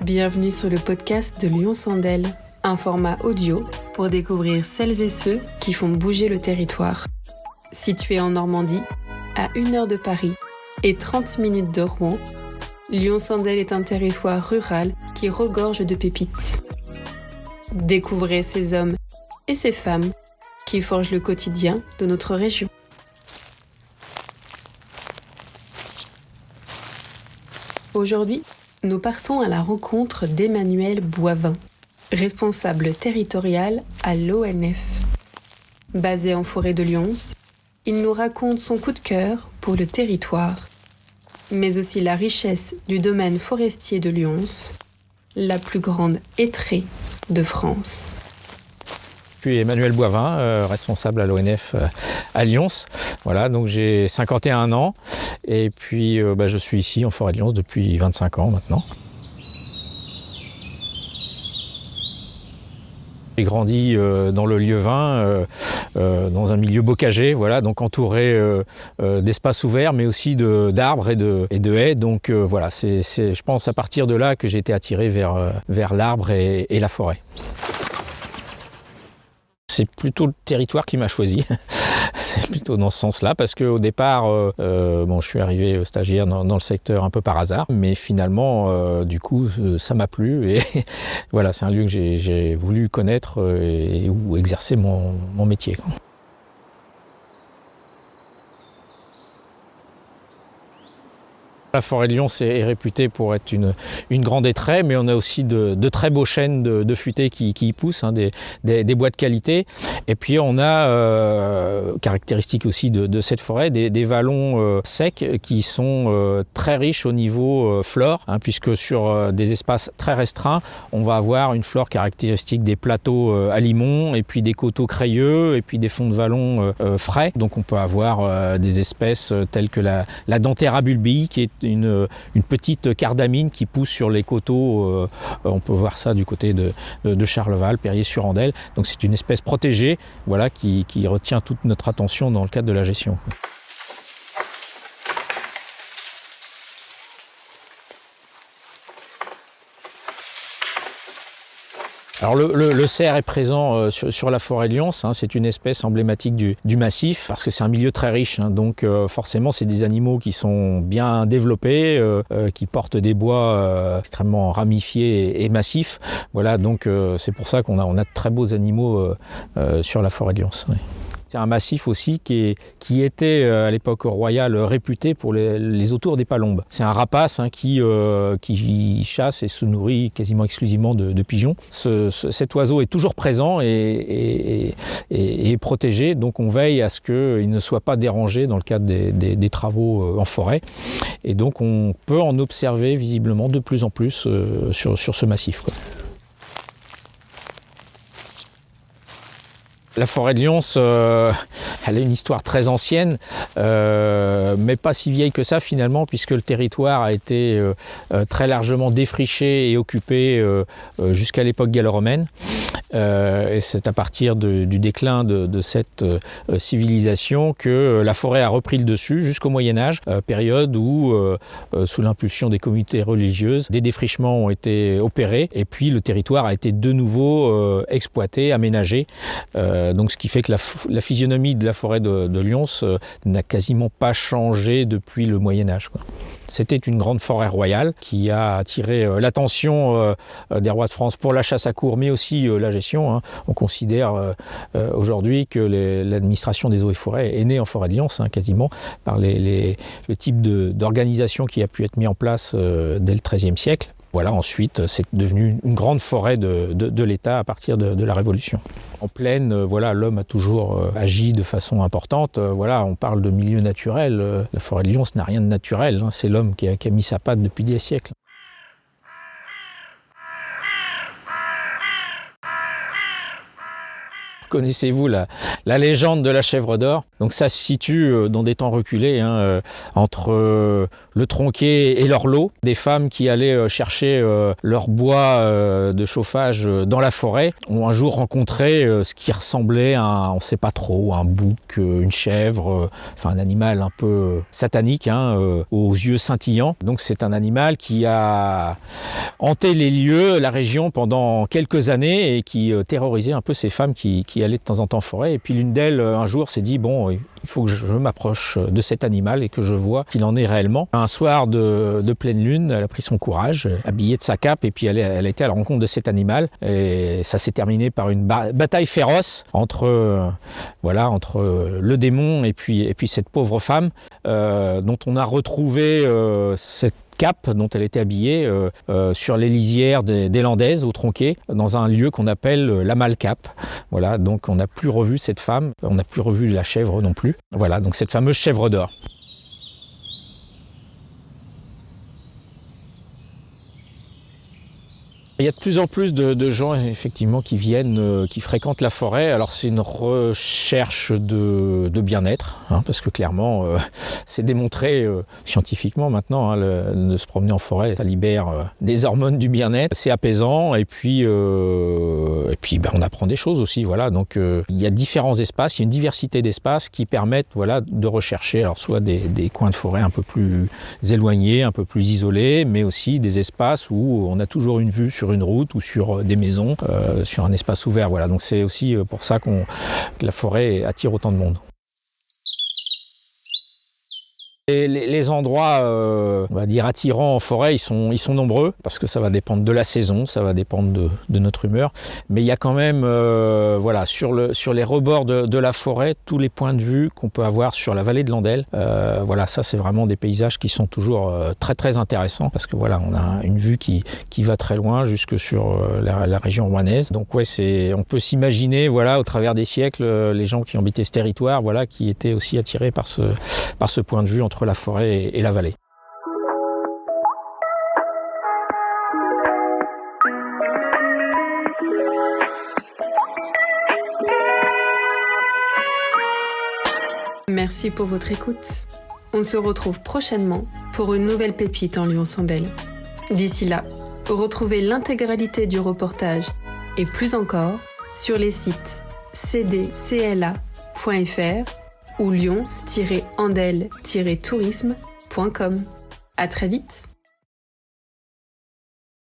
Bienvenue sur le podcast de Lyon Sandel, un format audio pour découvrir celles et ceux qui font bouger le territoire. Situé en Normandie, à 1 heure de Paris et 30 minutes de Rouen, Lyon Sandel est un territoire rural qui regorge de pépites. Découvrez ces hommes et ces femmes qui forgent le quotidien de notre région. Aujourd'hui, nous partons à la rencontre d'Emmanuel Boivin, responsable territorial à l'ONF. Basé en forêt de Lyons, il nous raconte son coup de cœur pour le territoire, mais aussi la richesse du domaine forestier de Lyons, la plus grande hêtraie de France. Je suis Emmanuel Boivin, responsable à l'ONF à Lyons. Voilà, donc j'ai 51 ans et puis je suis ici en forêt de Lyons depuis 25 ans maintenant. J'ai grandi dans le Lieuvin, dans un milieu bocager, voilà, donc entouré d'espaces ouverts, mais aussi d'arbres et de haies. Donc voilà, c'est, je pense, à partir de là que j'ai été attiré vers l'arbre et la forêt. C'est plutôt le territoire qui m'a choisi. C'est plutôt dans ce sens-là, parce qu'au départ, je suis arrivé stagiaire dans le secteur un peu par hasard, mais finalement, du coup, ça m'a plu et voilà, c'est un lieu que j'ai voulu connaître et où exercer mon métier. La forêt de Lyons est réputée pour être une grande hêtraie, mais on a aussi de très beaux chênes de futaies qui y poussent, des bois de qualité. Et puis on a, caractéristique aussi de cette forêt, des vallons secs qui sont très riches au niveau flore, puisque sur des espaces très restreints, on va avoir une flore caractéristique des plateaux à limon, et puis des coteaux crayeux, et puis des fonds de vallon frais. Donc on peut avoir des espèces telles que la Dentera bulbii, qui est une petite cardamine qui pousse sur les coteaux. On peut voir ça du côté de Charleval, Périer-sur-Andelle. Donc c'est une espèce protégée, voilà, qui retient toute notre attention dans le cadre de la gestion. Alors le cerf est présent sur la forêt de Lyons, c'est une espèce emblématique du massif parce que c'est un milieu très riche, donc forcément c'est des animaux qui sont bien développés, qui portent des bois extrêmement ramifiés et massifs. Voilà, donc c'est pour ça qu'on a de très beaux animaux sur la forêt de Lyons. Oui. C'est un massif aussi qui était à l'époque royale réputé pour les autours des palombes. C'est un rapace qui chasse et se nourrit quasiment exclusivement de pigeons. Cet oiseau est toujours présent et est protégé, donc on veille à ce qu'il ne soit pas dérangé dans le cadre des travaux en forêt. Et donc on peut en observer visiblement de plus en plus sur ce massif, quoi. La forêt de Lyons, elle a une histoire très ancienne, mais pas si vieille que ça finalement, puisque le territoire a été très largement défriché et occupé jusqu'à l'époque gallo-romaine. Et c'est à partir du déclin de cette civilisation que la forêt a repris le dessus jusqu'au Moyen-Âge, période où, sous l'impulsion des communautés religieuses, des défrichements ont été opérés et puis le territoire a été de nouveau exploité, aménagé. Donc ce qui fait que la physionomie de la forêt de Lyons n'a quasiment pas changé depuis le Moyen-Âge, quoi. C'était une grande forêt royale qui a attiré l'attention des rois de France pour la chasse à courre, mais aussi la gestion. On considère aujourd'hui que l'administration des eaux et forêts est née en forêt de Lyons, quasiment, par le type d'organisation qui a pu être mis en place dès le XIIIe siècle. Voilà, ensuite, c'est devenu une grande forêt de l'État à partir de la Révolution. En plaine, l'homme a toujours agi de façon importante. On parle de milieu naturel. La forêt de Lyons n'a rien de naturel. C'est l'homme qui a mis sa patte depuis des siècles. connaissez-vous la légende de la chèvre d'or. Donc ça se situe dans des temps reculés, entre le Tronqué et l'Orlot. Des femmes qui allaient chercher leur bois de chauffage dans la forêt ont un jour rencontré ce qui ressemblait à on ne sait pas trop, un bouc, une chèvre, enfin un animal un peu satanique, aux yeux scintillants. Donc c'est un animal qui a hanté les lieux, la région pendant quelques années et qui terrorisait un peu ces femmes qui allaient de temps en temps en forêt. Et puis l'une d'elles, un jour, s'est dit, bon, il faut que je m'approche de cet animal et que je vois qu'il en est réellement. Un soir de pleine lune, elle a pris son courage, habillée de sa cape, et puis elle a été à la rencontre de cet animal. Et ça s'est terminé par une bataille féroce entre le démon et puis cette pauvre femme, dont on a retrouvé cette cape dont elle était habillée sur les lisières des Landaises au Tronqué, dans un lieu qu'on appelle la Malcape. Voilà, donc on n'a plus revu cette femme, on n'a plus revu la chèvre non plus. Voilà, donc cette fameuse chèvre d'or. Il y a de plus en plus de gens effectivement qui viennent, qui fréquentent la forêt. Alors c'est une recherche de bien-être, parce que clairement c'est démontré scientifiquement maintenant, de se promener en forêt, ça libère des hormones du bien-être, c'est apaisant et puis on apprend des choses aussi. Voilà, donc il y a différents espaces, il y a une diversité d'espaces qui permettent de rechercher alors soit des coins de forêt un peu plus éloignés, un peu plus isolés, mais aussi des espaces où on a toujours une vue sur une route ou sur des maisons, sur un espace ouvert. Voilà, donc c'est aussi pour ça que la forêt attire autant de monde. Et les endroits, on va dire, attirants en forêt, ils sont nombreux, parce que ça va dépendre de la saison, ça va dépendre de notre humeur. Mais il y a quand même, sur les rebords de la forêt, tous les points de vue qu'on peut avoir sur la vallée de l'Andelle. Ça c'est vraiment des paysages qui sont toujours très très intéressants, parce que voilà, on a une vue qui va très loin, jusque sur la région rouennaise. Donc ouais, on peut s'imaginer, voilà, au travers des siècles, les gens qui habitaient ce territoire, voilà, qui étaient aussi attirés par ce point de vue entre la forêt et la vallée. Merci pour votre écoute. On se retrouve prochainement pour une nouvelle pépite en Lyon-Sandelle. D'ici là, retrouvez l'intégralité du reportage et plus encore sur les sites cdcla.fr ou lyons-andelle-tourisme.com. À très vite.